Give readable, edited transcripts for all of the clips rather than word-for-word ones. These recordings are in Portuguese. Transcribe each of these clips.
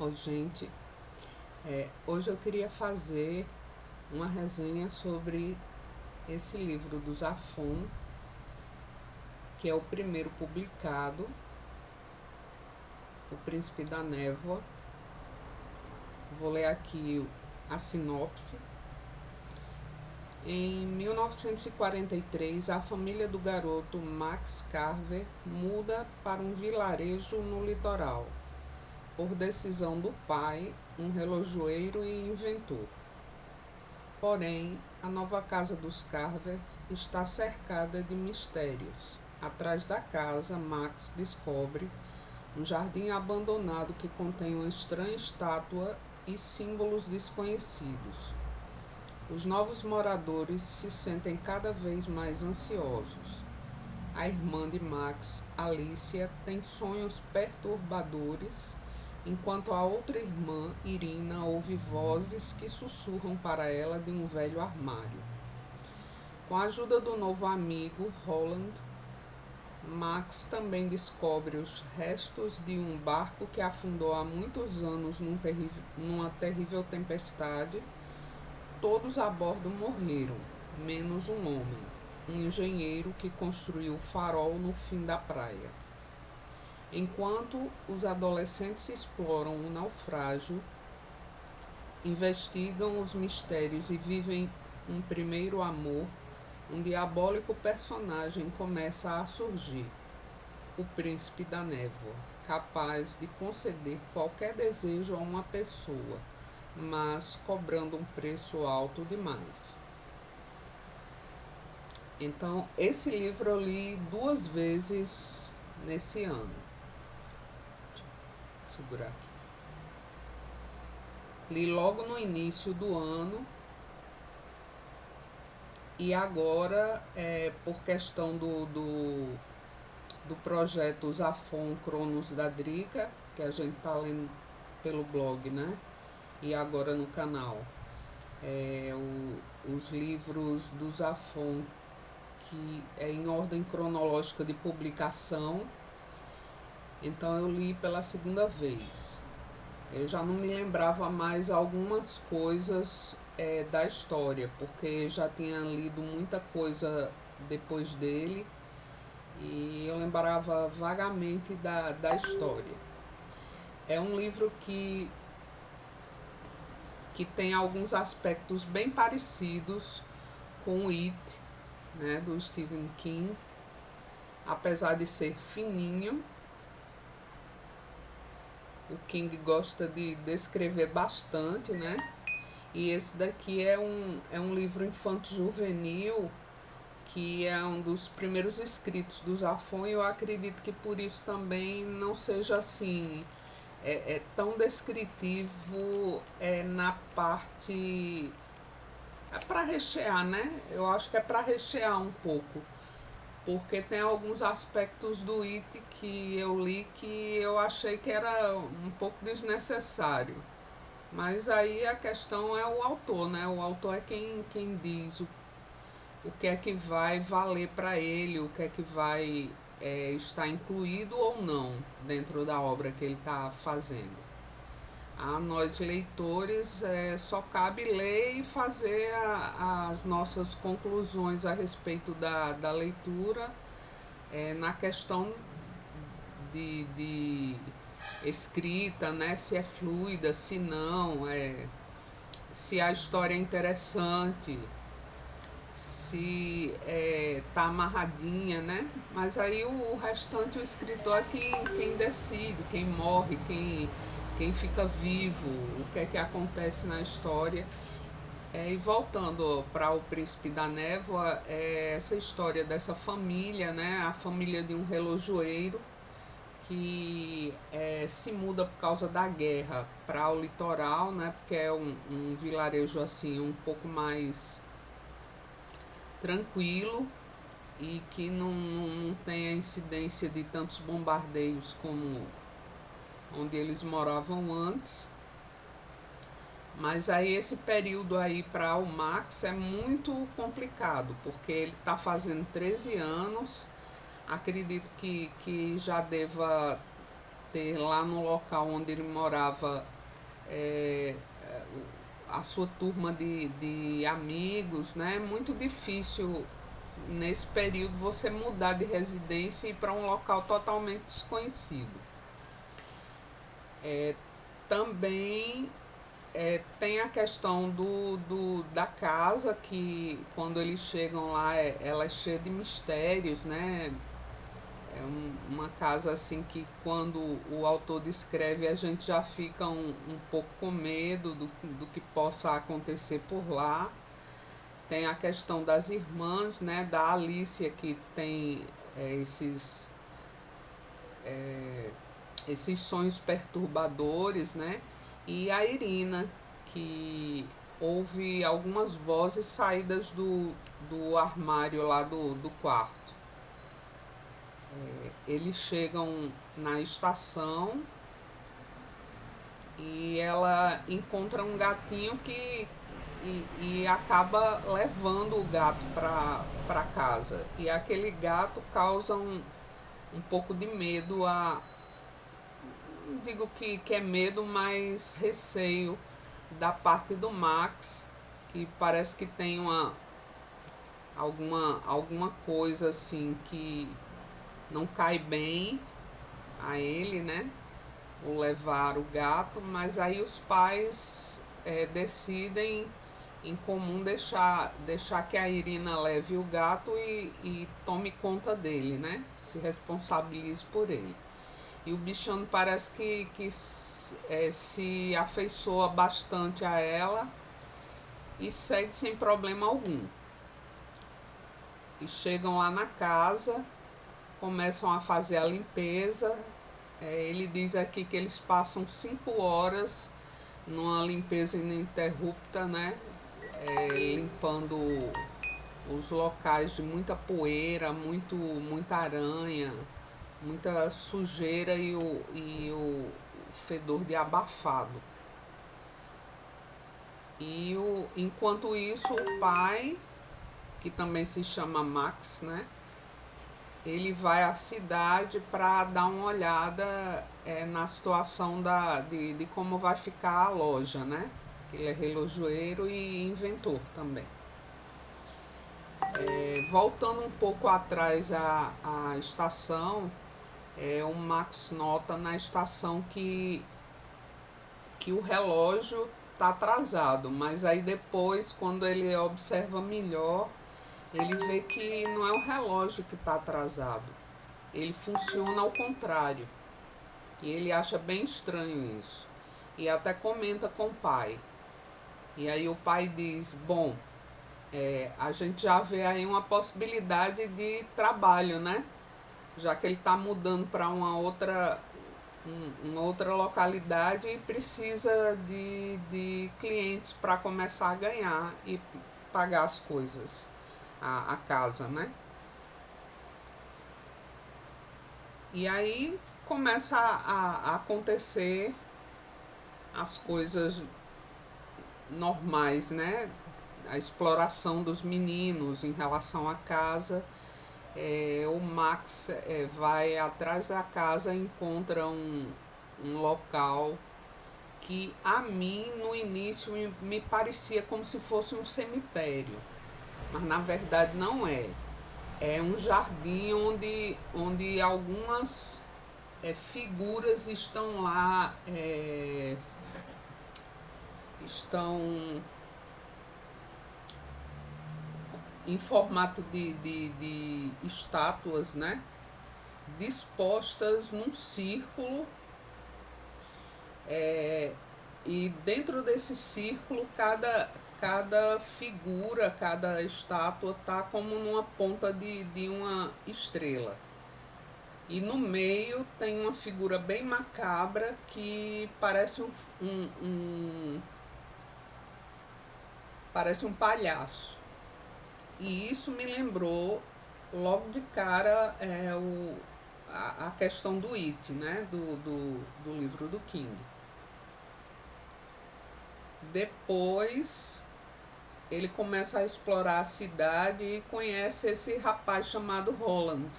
Ô, gente, hoje eu queria fazer uma resenha sobre esse livro do Zafón, que é o primeiro publicado, O Príncipe da Névoa. Vou ler aqui a sinopse. Em 1943, a família do garoto Max Carver muda para um vilarejo no litoral, por decisão do pai, um relojoeiro e inventor. Porém, a nova casa dos Carver está cercada de mistérios. Atrás da casa, Max descobre um jardim abandonado que contém uma estranha estátua e símbolos desconhecidos. Os novos moradores se sentem cada vez mais ansiosos. A irmã de Max, Alicia, tem sonhos perturbadores, enquanto a outra irmã, Irina, ouve vozes que sussurram para ela de um velho armário. Com a ajuda do novo amigo, Roland, Max também descobre os restos de um barco que afundou há muitos anos numa terrível tempestade. Todos a bordo morreram, menos um homem, um engenheiro que construiu o farol no fim da praia. Enquanto os adolescentes exploram o naufrágio, investigam os mistérios e vivem um primeiro amor, um diabólico personagem começa a surgir, o Príncipe da Névoa, capaz de conceder qualquer desejo a uma pessoa, mas cobrando um preço alto demais. Então, esse livro eu li 2 vezes nesse ano. Deixa eu segurar aqui. Li logo no início do ano e agora, por questão do projeto Zafón Cronos da Drica, que a gente tá lendo pelo blog, né? E agora no canal. Os livros do Zafón, que é em ordem cronológica de publicação. Então eu li pela segunda vez. Eu já não me lembrava mais algumas coisas da história, porque já tinha lido muita coisa depois dele e eu lembrava vagamente da história. É um livro que tem alguns aspectos bem parecidos com o It, né, do Stephen King, apesar de ser fininho. O King gosta de descrever bastante, né? E esse daqui é um livro infanto-juvenil, que é um dos primeiros escritos do Zafón, e eu acredito que por isso também não seja assim tão descritivo na parte. É para rechear, né? Eu acho que é para rechear um pouco, porque tem alguns aspectos do It que eu li que eu achei que era um pouco desnecessário. Mas aí a questão é o autor, né? O autor é quem diz o que é que vai valer para ele, o que é que vai estar incluído ou não dentro da obra que ele está fazendo. A nós leitores só cabe ler e fazer as nossas conclusões a respeito da leitura, na questão de escrita, né? Se é fluida, se não, se a história é interessante, se tá amarradinha, né? Mas aí o restante, o escritor é quem decide, quem morre, quem fica vivo, o que é que acontece na história. E voltando para O Príncipe da Névoa, essa história dessa família, né? A família de um relojoeiro que se muda por causa da guerra para o litoral, né? Porque é um vilarejo assim um pouco mais tranquilo e que não tem a incidência de tantos bombardeios como onde eles moravam antes. Mas aí esse período aí para o Max é muito complicado, porque ele está fazendo 13 anos, acredito que já deva ter lá no local onde ele morava é, a sua turma de amigos, né? É muito difícil nesse período você mudar de residência e ir para um local totalmente desconhecido. Também tem a questão da casa, que quando eles chegam lá, ela é cheia de mistérios, né? Uma casa assim que quando o autor descreve a gente já fica um pouco com medo do que possa acontecer por lá. Tem a questão das irmãs, né? Da Alicia, que tem esses sonhos perturbadores, né? E a Irina, que ouve algumas vozes saídas do armário lá do quarto. Eles chegam na estação e ela encontra um gatinho e acaba levando o gato para casa. E aquele gato causa um pouco de medo, não digo que é medo, mas receio da parte do Max, que parece que tem alguma coisa assim que não cai bem a ele, né? O levar o gato, mas aí os pais decidem em comum deixar que a Irina leve o gato e tome conta dele, né? Se responsabilize por ele. E o bichano parece que se afeiçoa bastante a ela e segue sem problema algum. E chegam lá na casa, começam a fazer a limpeza. Ele diz aqui que eles passam 5 horas numa limpeza ininterrupta, né? Limpando os locais de muita poeira, muita aranha, muita sujeira e o fedor de abafado. Enquanto isso, o pai, que também se chama Max, né? Ele vai à cidade para dar uma olhada na situação de como vai ficar a loja, né? Ele é relojoeiro e inventor também. Voltando um pouco atrás à estação, o Max nota na estação que o relógio está atrasado, mas aí depois, quando ele observa melhor, ele vê que não é o relógio que está atrasado, ele funciona ao contrário. E ele acha bem estranho isso. E até comenta com o pai. E aí o pai diz, bom, a gente já vê aí uma possibilidade de trabalho, né? Já que ele está mudando para uma outra localidade e precisa de clientes para começar a ganhar e pagar as coisas, a casa, né? E aí começa a acontecer as coisas normais, né? A exploração dos meninos em relação à casa. O Max vai atrás da casa e encontra um local que a mim no início me parecia como se fosse um cemitério, mas na verdade não é. É um jardim onde algumas figuras estão lá, estão em formato de estátuas, né? Dispostas num círculo, e dentro desse círculo cada figura, cada estátua está como numa ponta de uma estrela. E no meio tem uma figura bem macabra que parece parece um palhaço. E isso me lembrou logo de cara a questão do It, né? Do livro do King. Depois ele começa a explorar a cidade e conhece esse rapaz chamado Roland,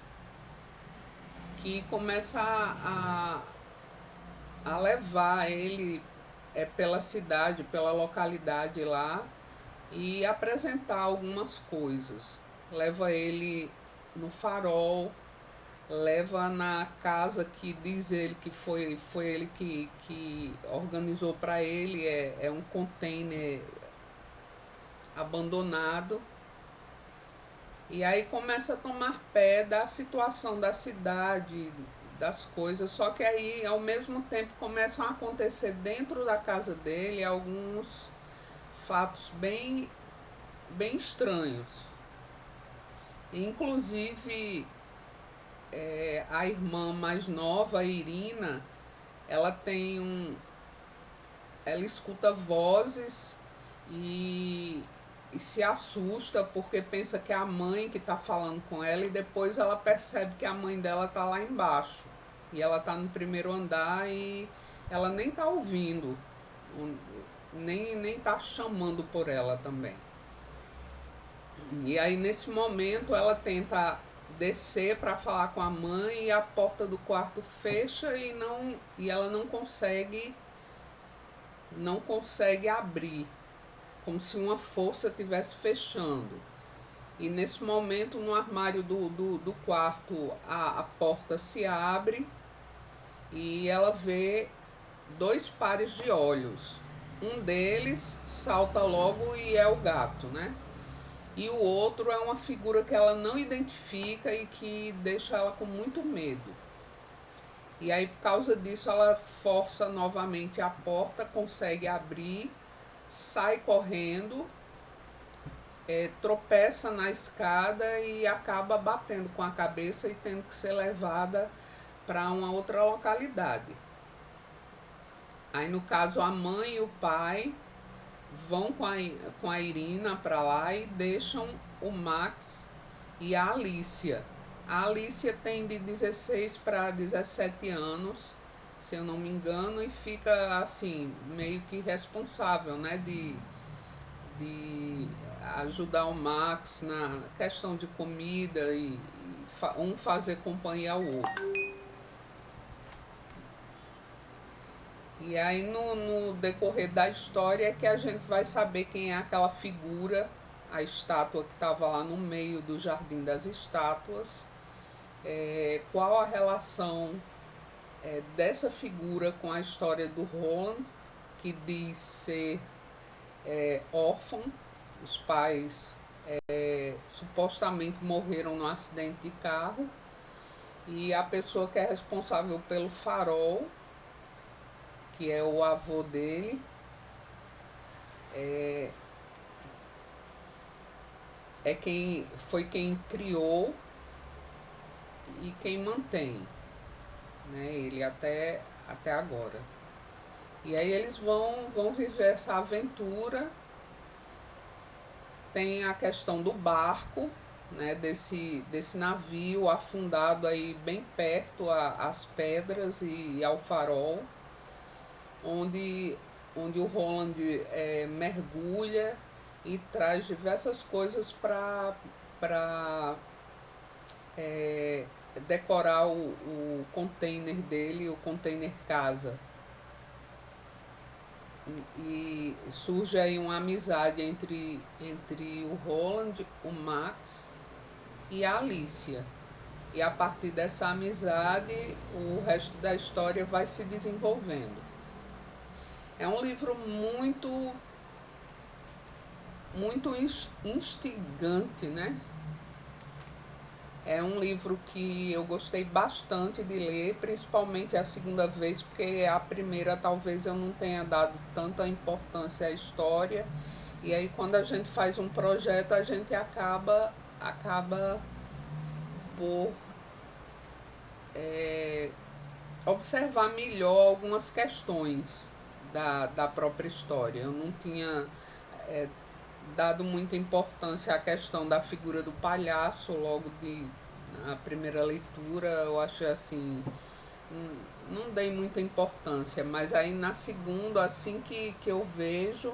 que começa a levar ele pela cidade, pela localidade lá e apresentar algumas coisas. Leva ele no farol, leva na casa que diz ele que foi ele que organizou para ele, é um container abandonado. E aí começa a tomar pé da situação da cidade, das coisas, só que aí ao mesmo tempo começam a acontecer dentro da casa dele alguns fatos bem estranhos. Inclusive a irmã mais nova, a Irina, ela tem ela escuta vozes e, e se assusta porque pensa que é a mãe que está falando com ela, e depois ela percebe que a mãe dela está lá embaixo e ela está no primeiro andar e ela nem está ouvindo, nem está chamando por ela também. E aí nesse momento ela tenta descer para falar com a mãe e a porta do quarto fecha e ela não consegue abrir, como se uma força estivesse fechando. E nesse momento no armário do quarto a porta se abre e ela vê dois pares de olhos. Um deles salta logo e é o gato, né? E o outro é uma figura que ela não identifica e que deixa ela com muito medo. E aí, por causa disso, ela força novamente a porta, consegue abrir, sai correndo, tropeça na escada e acaba batendo com a cabeça e tendo que ser levada para uma outra localidade. Aí, no caso, a mãe e o pai vão com a Irina para lá e deixam o Max e a Alicia. A Alicia tem de 16 para 17 anos, se eu não me engano, e fica assim, meio que responsável, né, de ajudar o Max na questão de comida e um fazer companhia ao outro. E aí no decorrer da história é que a gente vai saber quem é aquela figura, a estátua que estava lá no meio do Jardim das Estátuas, qual a relação dessa figura com a história do Roland, que diz ser órfão, os pais supostamente morreram num acidente de carro, e a pessoa que é responsável pelo farol, que é o avô dele, foi quem criou e quem mantém, né, ele até agora. E aí eles vão viver essa aventura. Tem a questão do barco, né, desse navio afundado aí bem perto às pedras e ao farol, onde o Roland mergulha e traz diversas coisas para decorar o container dele, o container casa. E surge aí uma amizade entre o Roland, o Max e a Alicia. E a partir dessa amizade, o resto da história vai se desenvolvendo. É um livro muito instigante, né? É um livro que eu gostei bastante de ler, principalmente a segunda vez, porque a primeira talvez eu não tenha dado tanta importância à história. E aí quando a gente faz um projeto, a gente acaba por observar melhor algumas questões da própria história. Eu não tinha dado muita importância à questão da figura do palhaço logo na primeira leitura. Eu achei assim, não dei muita importância, mas aí na segunda, assim que eu vejo,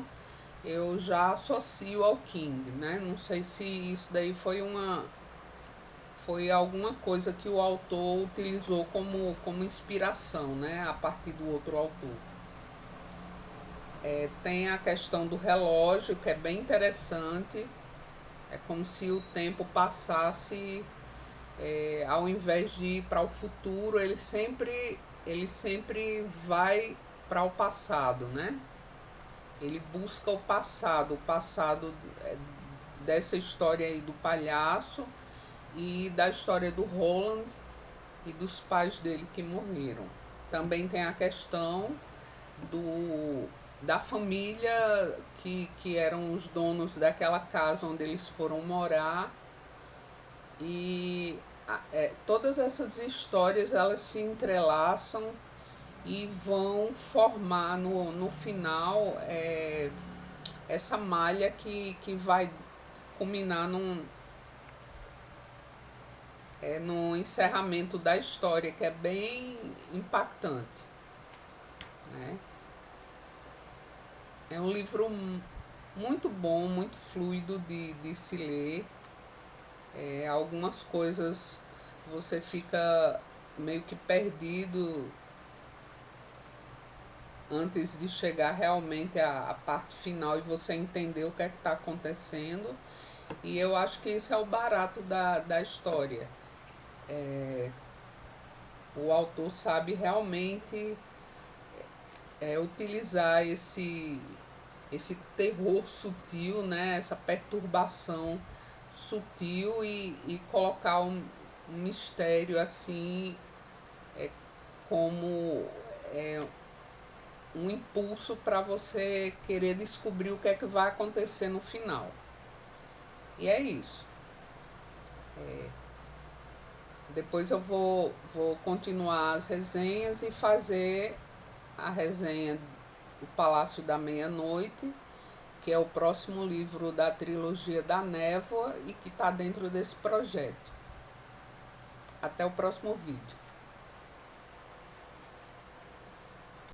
eu já associo ao King, né? Não sei se isso daí foi alguma coisa que o autor utilizou como inspiração, né, a partir do outro autor. Tem a questão do relógio, que é bem interessante. É como se o tempo passasse, ao invés de ir para o futuro, ele sempre vai para o passado, né? Ele busca o passado dessa história aí do palhaço e da história do Roland e dos pais dele que morreram. Também tem a questão da família que eram os donos daquela casa onde eles foram morar. E todas essas histórias elas se entrelaçam e vão formar no final essa malha que vai culminar no encerramento da história, que é bem impactante, né? É um livro muito bom, muito fluido de se ler. Algumas coisas você fica meio que perdido antes de chegar realmente à parte final e você entender o que é que está acontecendo. E eu acho que esse é o barato da história. O autor sabe realmente utilizar esse terror sutil, né? Essa perturbação sutil e colocar um mistério assim, como um impulso para você querer descobrir o que é que vai acontecer no final. E é isso. Depois eu vou continuar as resenhas e fazer a resenha O Palácio da Meia-Noite, que é o próximo livro da trilogia da Névoa e que está dentro desse projeto. Até o próximo vídeo.